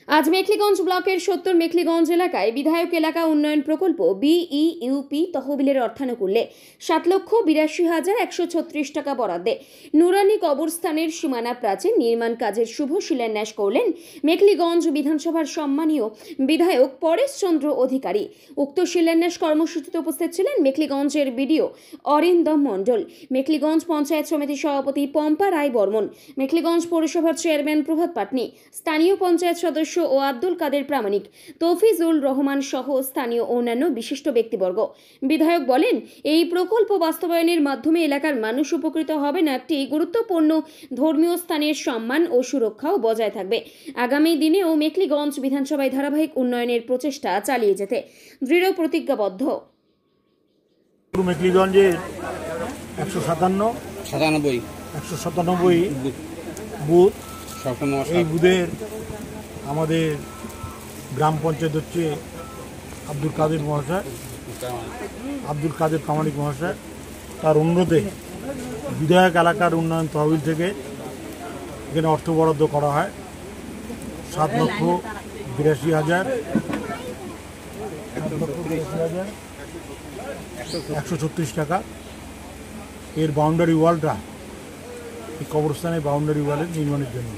আজ মেখলিগঞ্জ ব্লকের ৭০ মেখলিগঞ্জ এলাকায় বিধায়ক এলাকা উন্নয়ন প্রকল্প বিইউপি তহবিলের অর্থানুকূল্যে ৭,৮২,১৩৬ টাকা বরাদ্দে নুরানি কবরস্থানের সীমানা প্রাচীর নির্মাণ কাজের শুভ শিলান্যাস করলেন মেখলিগঞ্জ বিধানসভার সম্মানীয় বিধায়ক পরেশ চন্দ্র অধিকারী। উক্ত শিলান্যাস কর্মসূচিতে উপস্থিত ছিলেন মেখলিগঞ্জের বিডিও অরিন্দম মণ্ডল, মেখলিগঞ্জ পঞ্চায়েত সমিতির সভাপতি পম্পা রায় বর্মন, মেখলিগঞ্জ পৌরসভার চেয়ারম্যান প্রভাত পাটনি, স্থানীয় পঞ্চায়েত সদস্য ও আব্দুল কাদের প্রামাণিক, তৌফিজুল রহমান সহ স্থানীয় অন্যান্য বিশিষ্ট ব্যক্তিবর্গ। বিধায়ক বলেন, এই প্রকল্প বাস্তবায়নের মাধ্যমে এলাকার মানুষ উপকৃত হবেন, একটি গুরুত্বপূর্ণ ধর্মীয় স্থানের সম্মান ও সুরক্ষাও বজায় থাকবে। আগামী দিনেও মেখলিগঞ্জ বিধানসভায় ধারাবাহিক উন্নয়নের প্রচেষ্টা চালিয়ে যেতে দৃঢ় প্রতিজ্ঞাবদ্ধ। মেখলিগঞ্জের 197 বুথ, এই বুথের আমাদের গ্রাম পঞ্চায়েত হচ্ছে আব্দুল কাদের প্রামাণিক মহাশয়। তার অনুরোধে বিধায়ক এলাকার উন্নয়ন তহবিল থেকে এখানে অর্থ বরাদ্দ করা হয় 7,82,136 টাকা। এর বাউন্ডারি ওয়ালটা এই কবরস্থানের বাউন্ডারি ওয়ালের নির্মাণের জন্য,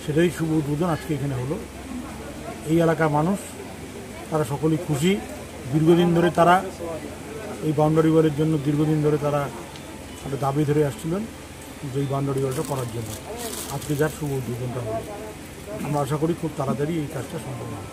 সেটাই শুভ উদ্বোধন আজকে এখানে হলো। এই এলাকার মানুষ তারা সকলেই খুশি। দীর্ঘদিন ধরে তারা এই বাউন্ডারি ওয়ালের জন্য তারা একটা দাবি ধরে আসছিলেন যে এই বাউন্ডারি ওয়ালটা করার জন্য। আজকে যার শুভ উদ্বোধনটা হলো, আমরা আশা করি খুব তাড়াতাড়ি এই কাজটা সম্পন্ন হবে।